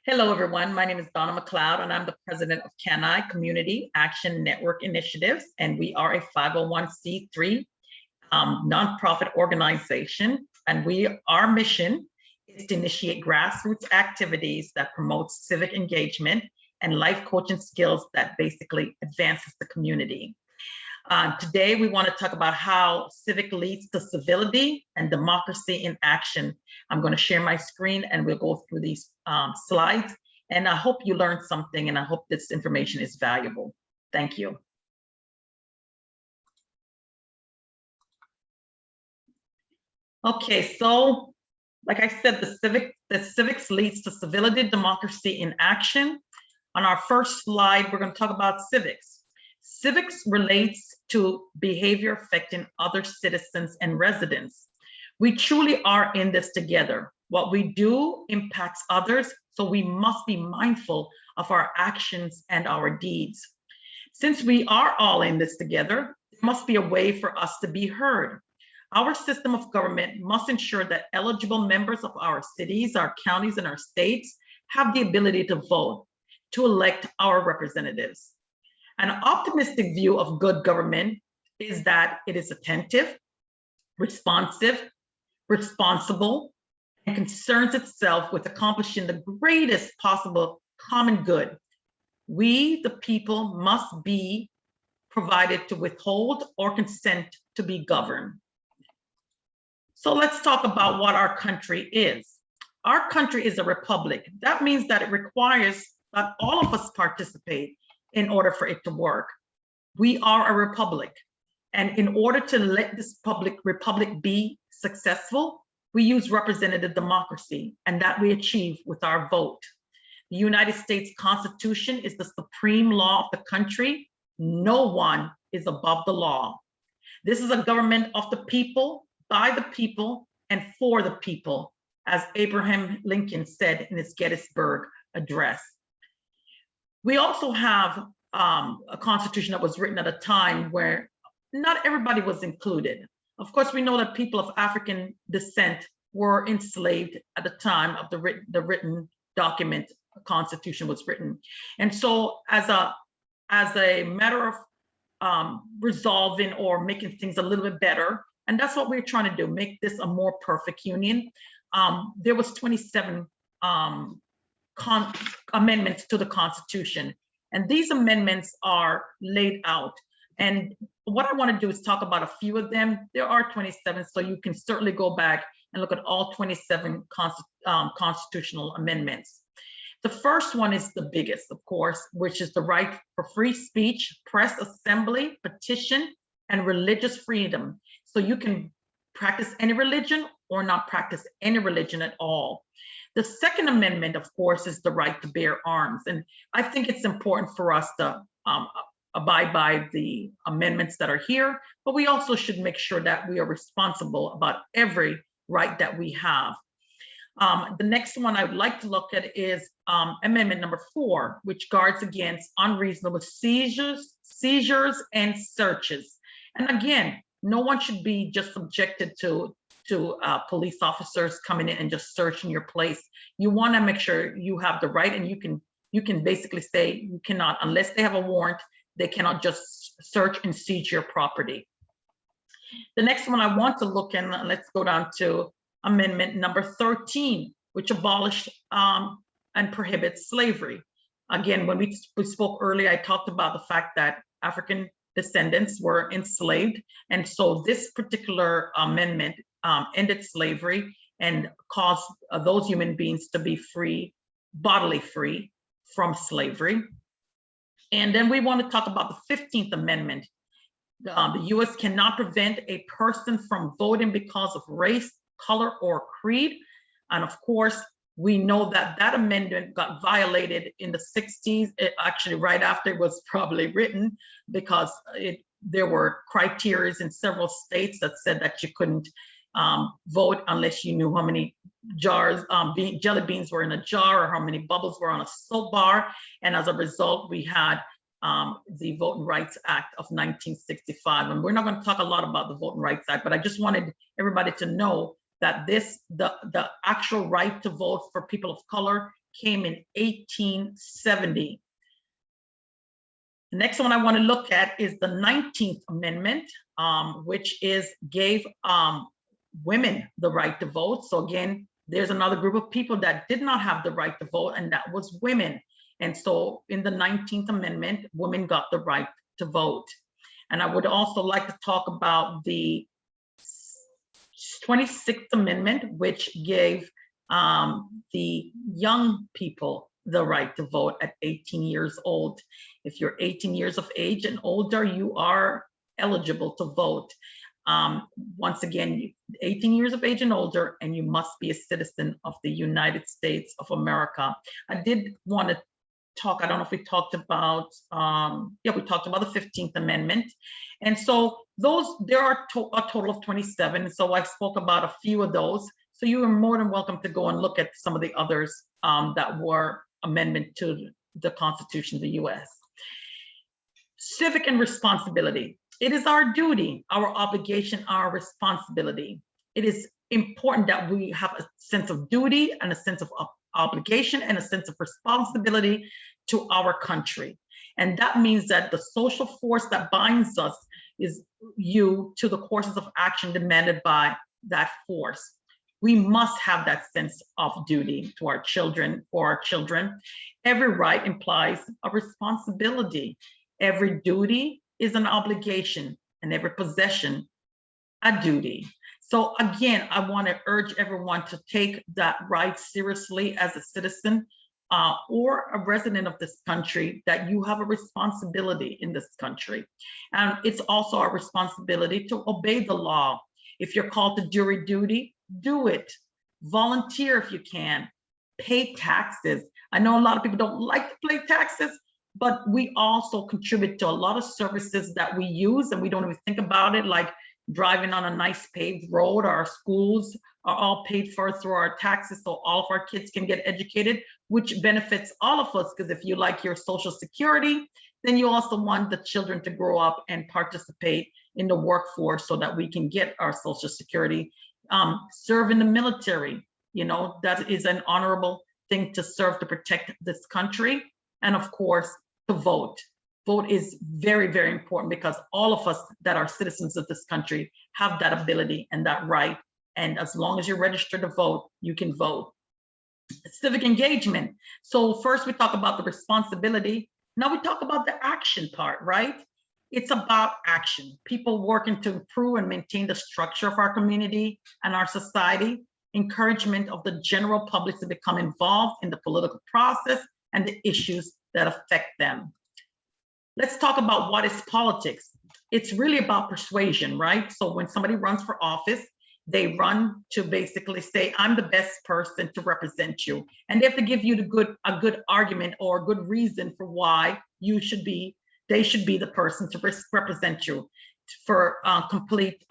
Hello, everyone. My name is Donna McLeod, and I'm the president of CANI Community Action Network Initiatives, and we are a 501c3 nonprofit organization. And our mission is to initiate grassroots activities that promote civic engagement and life coaching skills that basically advances the community. Today, we want to talk about how civic leads to civility and democracy in action. I'm going to share my screen and we'll go through these slides. And I hope you learned something and I hope this information is valuable. Thank you. Okay, so like I said, the civics leads to civility, democracy in action. On our first slide, we're going to talk about civics. Civics relates to behavior affecting other citizens and residents. We truly are in this together. What we do impacts others, so we must be mindful of our actions and our deeds. Since we are all in this together, there must be a way for us to be heard. Our system of government must ensure that eligible members of our cities, our counties, and our states have the ability to vote, to elect our representatives. An optimistic view of good government is that it is attentive, responsive, responsible, and concerns itself with accomplishing the greatest possible common good. We, the people, must be provided to withhold or consent to be governed. So let's talk about what our country is. Our country is a republic. That means that it requires that all of us participate in order for it to work. We are a republic. And in order to let this republic be successful, we use representative democracy, and that we achieve with our vote. The United States Constitution is the supreme law of the country. No one is above the law. This is a government of the people, by the people, and for the people, as Abraham Lincoln said in his Gettysburg Address. We also have a constitution that was written at a time where not everybody was included. Of course, we know that people of African descent were enslaved at the time of the written document, the Constitution was written. And so as a matter of resolving or making things a little bit better, and that's what we're trying to do, make this a more perfect union. There was 27 amendments to the Constitution. And these amendments are laid out. And what I want to do is talk about a few of them. There are 27, so you can certainly go back and look at all 27 constitutional amendments. The first one is the biggest, of course, which is the right for free speech, press, assembly, petition, and religious freedom. So you can practice any religion or not practice any religion at all. The Second Amendment, of course, is the right to bear arms. And I think it's important for us to abide by the amendments that are here, but we also should make sure that we are responsible about every right that we have. The next one I would like to look at is Amendment number 4, which guards against unreasonable seizures and searches. And again, no one should be just subjected to police officers coming in and just searching your place. You want to make sure you have the right, and you can basically say you cannot, unless they have a warrant, they cannot just search and seize your property. The next one I want to look in, let's go down to Amendment number 13, which abolished and prohibits slavery. Again, when we spoke earlier, I talked about the fact that African descendants were enslaved. And so this particular amendment ended slavery and caused those human beings to be free, bodily free from slavery. And then we want to talk about the 15th Amendment. The US cannot prevent a person from voting because of race, color, or creed. And of course, we know that that amendment got violated in the 60s, actually right after it was probably written, because there were criteria in several states that said that you couldn't vote unless you knew how many jars, jelly beans were in a jar, or how many bubbles were on a soap bar. And as a result, we had the Voting Rights Act of 1965. And we're not going to talk a lot about the Voting Rights Act, but I just wanted everybody to know that the actual right to vote for people of color came in 1870. The next one I want to look at is the 19th Amendment, which gave women the right to vote. So again, there's another group of people that did not have the right to vote, and that was women. And so in the 19th Amendment, women got the right to vote. And I would also like to talk about the 26th Amendment, which gave the young people the right to vote at 18 years old. If you're 18 years of age and older, you are eligible to vote. Once again, 18 years of age and older, and you must be a citizen of the United States of America. I did want to talk, I don't know if we talked about, yeah, we talked about the 15th Amendment. And so there are a total of 27. So I spoke about a few of those. So you are more than welcome to go and look at some of the others that were amendment to the Constitution of the US. Civic and responsibility. It is our duty, our obligation, our responsibility. It is important that we have a sense of duty and a sense of obligation and a sense of responsibility to our country. And that means that the social force that binds us is to the courses of action demanded by that force. We must have that sense of duty to our children, for our children. Every right implies a responsibility. Every duty is an obligation, and every possession a duty. So again, I want to urge everyone to take that right seriously as a citizen or a resident of this country, that you have a responsibility in this country. And it's also our responsibility to obey the law. If you're called to jury duty, do it. Volunteer if you can. Pay taxes. I know a lot of people don't like to pay taxes, but we also contribute to a lot of services that we use and we don't even think about it, like driving on a nice paved road. Our schools are all paid for through our taxes, so all of our kids can get educated, which benefits all of us, because if you like your Social Security, then you also want the children to grow up and participate in the workforce so that we can get our Social Security. Serve in the military, you know, that is an honorable thing to serve to protect this country. And of course, to vote. Vote is very, very important, because all of us that are citizens of this country have that ability and that right. And as long as you're registered to vote, you can vote. Civic engagement. So first we talk about the responsibility. Now we talk about the action part, right? It's about action. People working to improve and maintain the structure of our community and our society. Encouragement of the general public to become involved in the political process and the issues that affect them. Let's talk about what is politics. It's really about persuasion, right? So when somebody runs for office, they run to basically say, I'm the best person to represent you. And they have to give you a good argument or a good reason for why they should be the person to represent you. For complete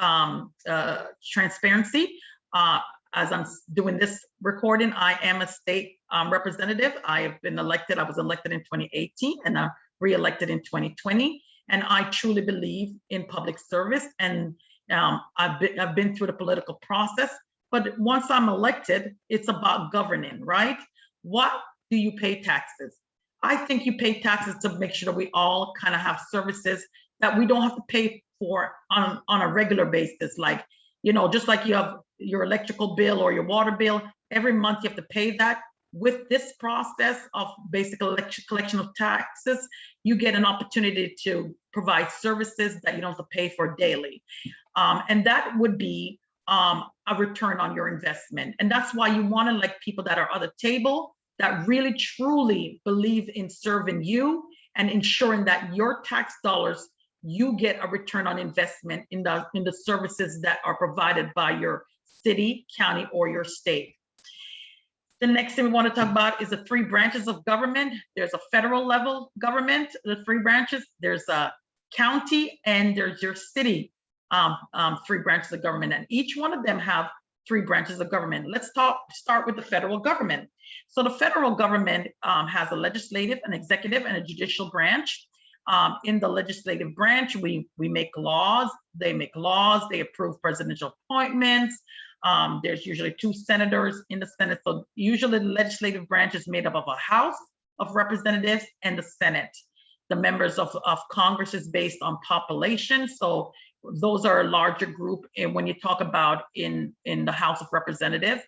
transparency, as I'm doing this recording, I am a state representative. I have been elected. I was elected in 2018 and I'm re-elected in 2020. And I truly believe in public service. And I've been through the political process. But once I'm elected, it's about governing, right? What do you pay taxes? I think you pay taxes to make sure that we all kind of have services that we don't have to pay for on a regular basis. Like, you know, just like you have your electrical bill or your water bill, every month you have to pay that. With this process of basic collection of taxes, you get an opportunity to provide services that you don't have to pay for daily. And that would be a return on your investment. And that's why you want to elect people that are at the table, that really truly believe in serving you and ensuring that your tax dollars, you get a return on investment in the services that are provided by your city, county, or your state. The next thing we want to talk about is the three branches of government. There's a federal level government, the three branches. There's a county and there's your city, three branches of government. And each one of them have three branches of government. Let's start with the federal government. So the federal government has a legislative, an executive, and a judicial branch. In the legislative branch, we make laws. They make laws. They approve presidential appointments. There's usually 2 senators in the Senate. So usually the legislative branch is made up of a House of Representatives and the Senate. The members of Congress is based on population. So those are a larger group. And when you talk about in the House of Representatives,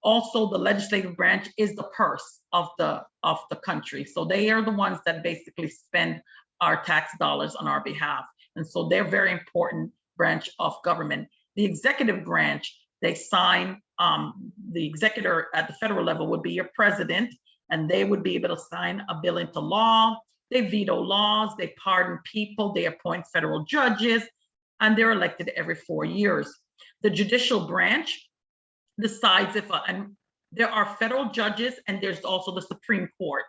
also the legislative branch is the purse of the country. So they are the ones that basically spend our tax dollars on our behalf. And so they're a very important branch of government. The executive branch, they sign, the executor at the federal level would be your president, and they would be able to sign a bill into law. They veto laws, they pardon people, they appoint federal judges, and they're elected every 4 years. The judicial branch decides if, and there are federal judges and there's also the Supreme Court.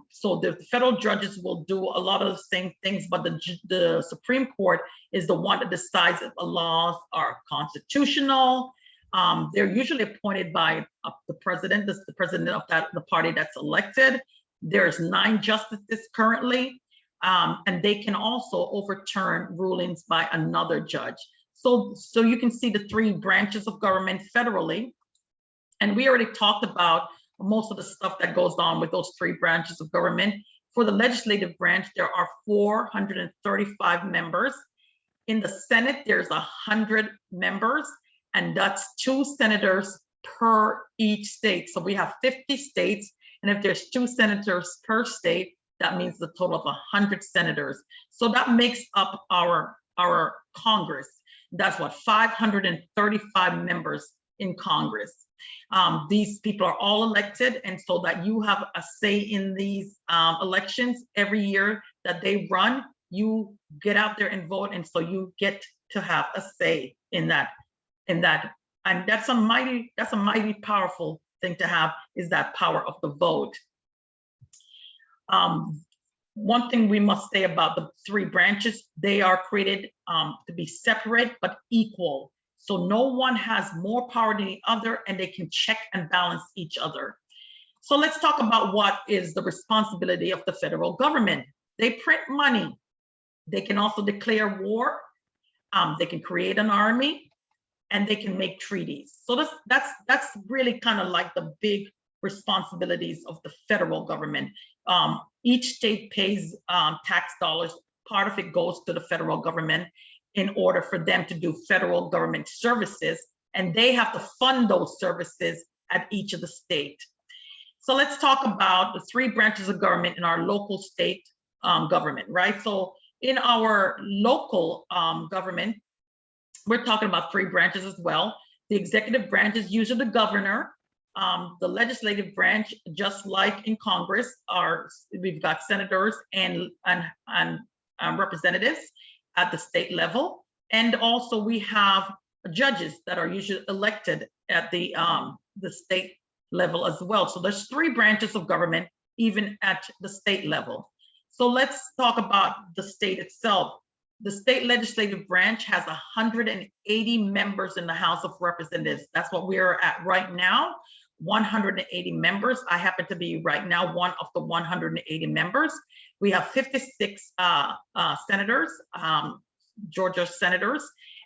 So the federal judges will do a lot of the same things, but the Supreme Court is the one that decides if the laws are constitutional. They're usually appointed by the president, the president of the party that's elected. There's 9 justices currently, and they can also overturn rulings by another judge. So you can see the 3 branches of government federally. And we already talked about most of the stuff that goes on with those 3 branches of government. For the legislative branch, there are 435 members. In the Senate, there's 100 members, and that's 2 senators per each state. So we have 50 states, and if there's 2 senators per state, that means the total of 100 senators. So that makes up our Congress. That's what, 535 members in Congress. These people are all elected, and so that you have a say in these elections every year that they run, you get out there and vote, and so you get to have a say in that. And that's a mighty powerful thing to have, is that power of the vote. One thing we must say about the 3 branches, they are created to be separate but equal. So no one has more power than the other, and they can check and balance each other. So let's talk about what is the responsibility of the federal government. They print money. They can also declare war. They can create an army, and they can make treaties. So that's really kind of like the big responsibilities of the federal government. Each state pays tax dollars. Part of it goes to the federal government in order for them to do federal government services, and they have to fund those services at each of the state. So let's talk about the 3 branches of government in our local state government, right? So in our local government, we're talking about 3 branches as well. The executive branch is usually the governor. The legislative branch, just like in Congress, we've got senators and representatives at the state level. And also we have judges that are usually elected at the state level as well. So there's 3 branches of government, even at the state level. So let's talk about the state itself. The state legislative branch has 180 members in the House of Representatives. That's what we're at right now, 180 members. I happen to be right now one of the 180 members. We have 56 senators, Georgia senators,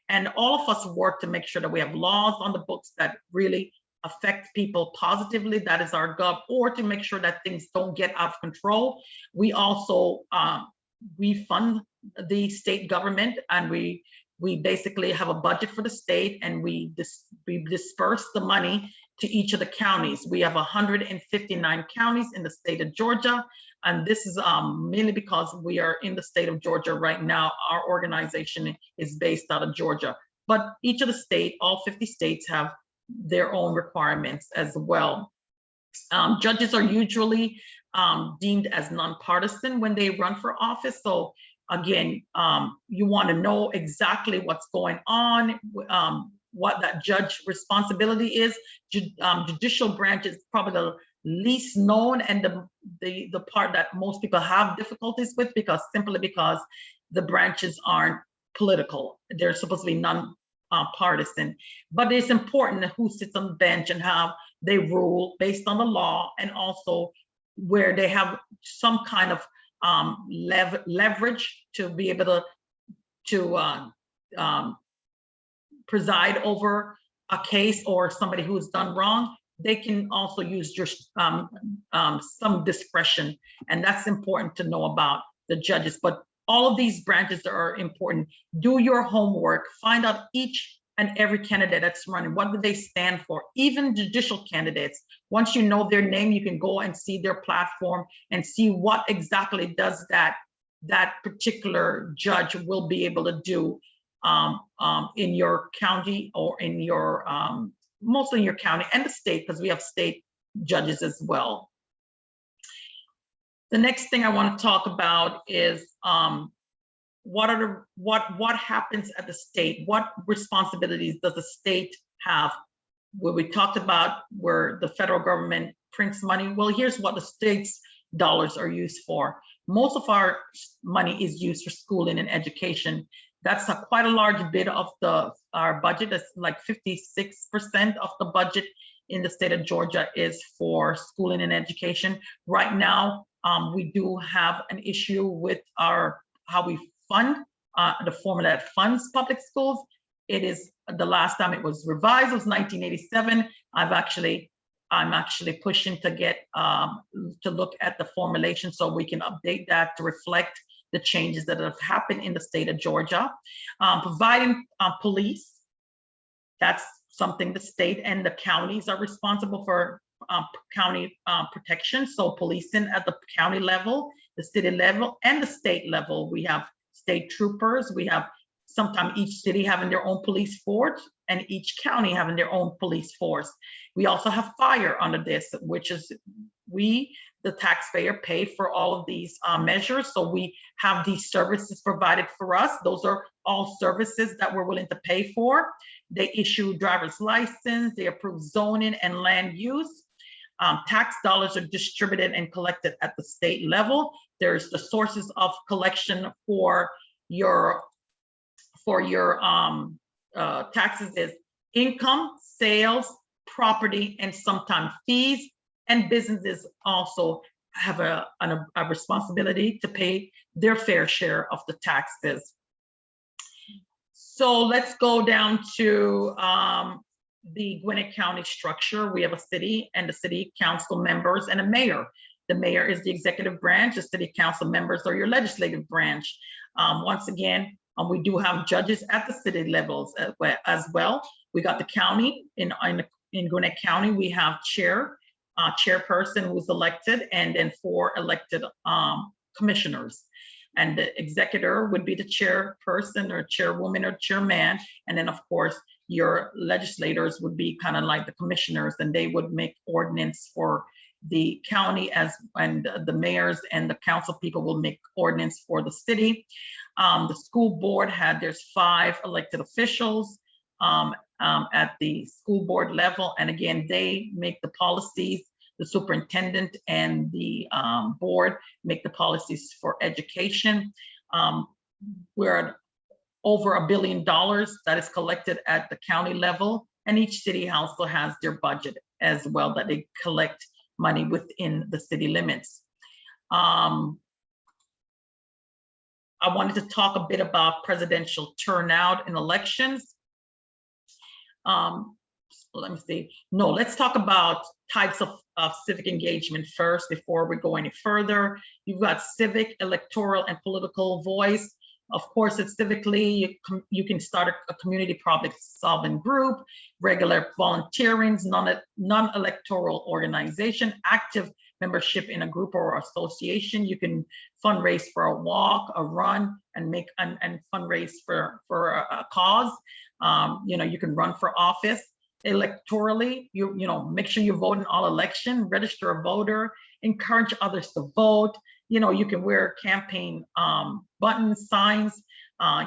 and all of us work to make sure that we have laws on the books that really affect people positively. That is our goal, or to make sure that things don't get out of control. We also we fund the state government, and we basically have a budget for the state, and we disperse the money to each of the counties. We have 159 counties in the state of Georgia, and this is mainly because we are in the state of Georgia right now. Our organization is based out of Georgia, but each of the state, all 50 states, have their own requirements as well. Judges are usually deemed as nonpartisan when they run for office. So again, you want to know exactly what's going on, what that judge responsibility is. Judicial branch is probably the least known, and the part that most people have difficulties with, simply because the branches aren't political. They're supposed to be non-partisan, but it's important who sits on the bench and how they rule based on the law, and also where they have some kind of leverage to be able to preside over a case or somebody who's done wrong, they can also use your some discretion, and that's important to know about the judges. But all of these branches are important. Do your homework, find out each and every candidate that's running, what do they stand for? Even judicial candidates, once you know their name, you can go and see their platform and see what exactly does that particular judge will be able to do in your county or in your, mostly in your county and the state, because we have state judges as well. The next thing I want to talk about is what happens at the state? What responsibilities does the state have? Where we talked about where the federal government prints money. Well, here's what the state's dollars are used for. Most of our money is used for schooling and education. That's quite a large bit of our budget. That's like 56% of the budget in the state of Georgia is for schooling and education. Right now, we do have an issue with how we fund the formula that funds public schools. It is the last time it was revised was 1987. I'm actually pushing to get to look at the formulation so we can update that to reflect the changes that have happened in the state of Georgia. Providing police, that's something the state and the counties are responsible for. County protection, so policing at the county level, the city level, and the state level. We have state troopers. We have sometimes each city having their own police force and each county having their own police force. We also have fire under this, which is we, the taxpayer, pay for all of these measures. So we have these services provided for us. Those are all services that we're willing to pay for. They issue driver's license, they approve zoning and land use. Tax dollars are distributed and collected at the state level. There's the sources of collection for your taxes is income, sales, property, and sometimes fees. And businesses also have a responsibility to pay their fair share of the taxes. So let's go down to the Gwinnett County structure. We have a city and the city council members and a mayor. The mayor is the executive branch. The city council members are your legislative branch. Once again, we do have judges at the city levels as well. We got the county in Gwinnett County. We have chairperson who's elected, and then 4 elected commissioners. And the executor would be the chairperson or chairwoman or chairman. And then of course, your legislators would be kind of like the commissioners, and they would make ordinance for the county and the mayors and the council people will make ordinance for the city. The school board there's 5 elected officials at the school board level. And again, they make the policies. The superintendent and the board make the policies for education. We're at over $1 billion that is collected at the county level, and each city also has their budget as well that they collect money within the city limits. I wanted to talk a bit about presidential turnout in elections. Let me see. No, let's talk about types of civic engagement first before we go any further. You've got civic, electoral, and political voice. Of course, it's civically, you can start a community problem solving group, regular volunteering, non-electoral organization, active membership in a group or association. You can fundraise for a walk, a run, and fundraise for a cause. You can run for office. Electorally, you make sure you vote in all elections, register a voter, encourage others to vote. You can wear campaign buttons, signs.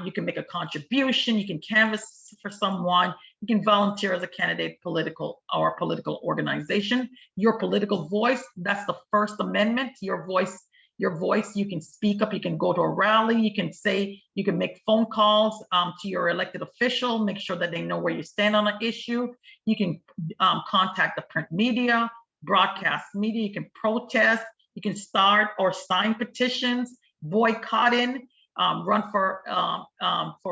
You can make a contribution. You can canvass for someone. You can volunteer as a candidate, political organization. Your political voice, that's the First Amendment. Your voice, you can speak up, you can go to a rally, you can make phone calls to your elected official, make sure that they know where you stand on an issue. You can contact the print media, broadcast media, you can protest, you can start or sign petitions, boycotting, run for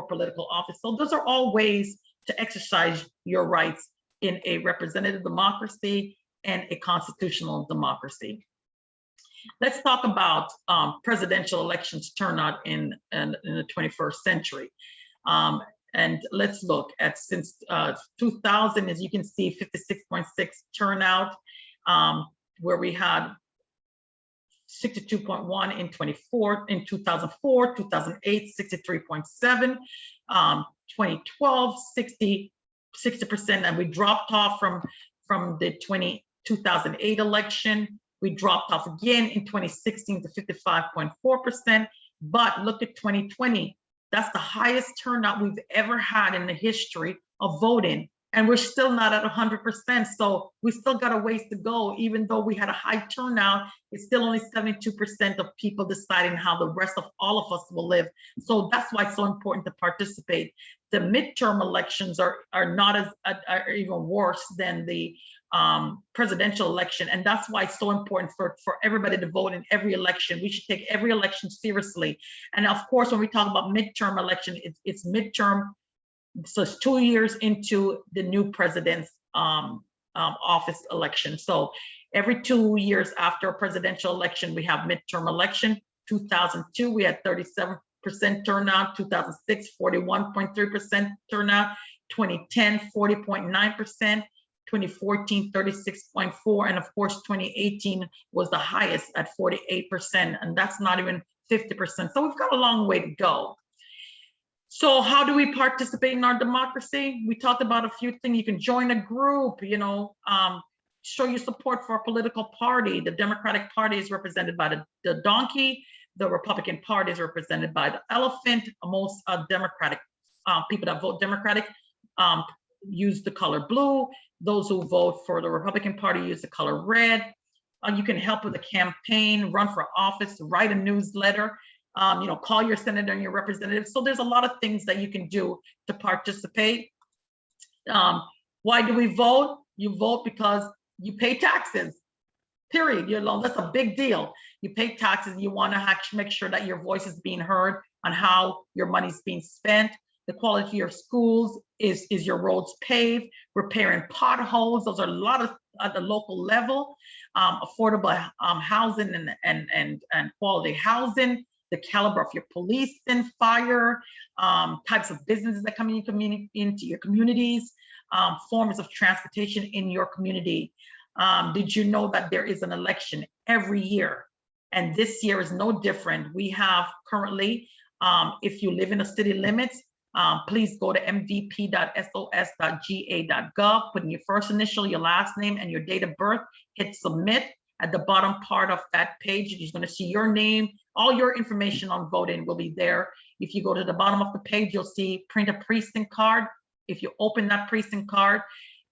political office. So those are all ways to exercise your rights in a representative democracy and a constitutional democracy. Let's talk about presidential elections turnout in the 21st century. And let's look at since 2000, as you can see, 56.6 turnout, where we had 62.1 in 2004, 2008, 63.7, 2012, 60%, and we dropped off from the 2008 election. We dropped off again in 2016 to 55.4%, but look at 2020. That's the highest turnout we've ever had in the history of voting. And we're still not at 100%. So we still got a ways to go. Even though we had a high turnout, it's still only 72% of people deciding how the rest of all of us will live. So that's why it's so important to participate. The midterm elections are not are even worse than the presidential election. And that's why it's so important for everybody to vote in every election. We should take every election seriously. And of course, when we talk about midterm election, it's midterm. So it's 2 years into the new president's office election. So every 2 years after a presidential election, we have midterm election. 2002, we had 37% turnout. 2006, 41.3% turnout. 2010, 40.9%. 2014, 36.4%. And of course, 2018 was the highest at 48%. And that's not even 50%. So we've got a long way to go. So how do we participate in our democracy? We talked about a few things. You can join a group, show your support for a political party. The Democratic Party is represented by the donkey. The Republican Party is represented by the elephant. Most Democratic people that vote Democratic use the color blue. Those who vote for the Republican Party use the color red. You can help with a campaign, run for office, write a newsletter. Call your senator and your representative. So there's a lot of things that you can do to participate. Why do we vote? You vote because you pay taxes, period. That's a big deal. You pay taxes. You want to actually make sure that your voice is being heard on how your money's being spent. The quality of your schools, is your roads paved, repairing potholes. Those are a lot of at the local level, affordable housing and quality housing. The caliber of your police and fire, types of businesses that come into your communities, forms of transportation in your community. Did you know that there is an election every year? And this year is no different. We have currently, if you live in the city limits, please go to mvp.sos.ga.gov, put in your first initial, your last name, and your date of birth, hit submit. At the bottom part of that page, you're going to see your name. All your information on voting will be there. If you go to the bottom of the page, you'll see print a precinct card. If you open that precinct card,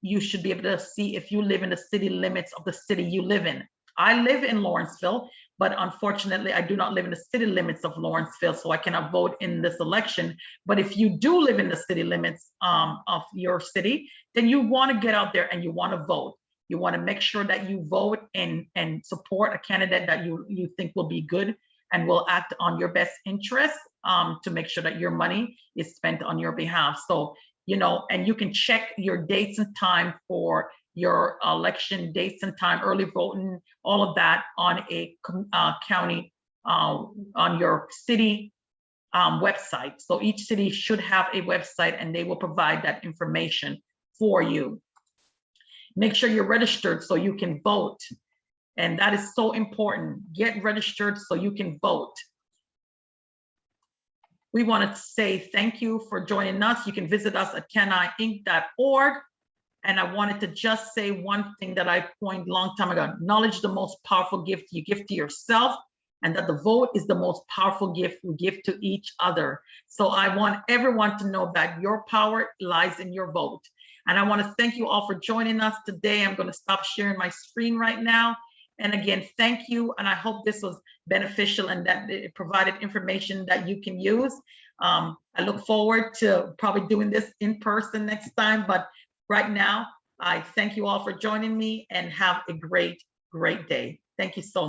you should be able to see if you live in the city limits of the city you live in. I live in Lawrenceville, but unfortunately, I do not live in the city limits of Lawrenceville, so I cannot vote in this election. But if you do live in the city limits of your city, then you want to get out there and you want to vote. You want to make sure that you vote and support a candidate that you think will be good and will act on your best interest to make sure that your money is spent on your behalf. So, and you can check your dates and time for your election dates and time, early voting, all of that on a county, on your city website. So each city should have a website and they will provide that information for you. Make sure you're registered so you can vote. And that is so important. Get registered so you can vote. We want to say thank you for joining us. You can visit us at caniinc.org. And I wanted to just say one thing that I coined a long time ago. Acknowledge the most powerful gift you give to yourself, and that the vote is the most powerful gift we give to each other. So I want everyone to know that your power lies in your vote. And I want to thank you all for joining us today. I'm going to stop sharing my screen right now. And again, thank you. And I hope this was beneficial and that it provided information that you can use. I look forward to probably doing this in person next time. But right now, I thank you all for joining me and have a great, great day. Thank you so much.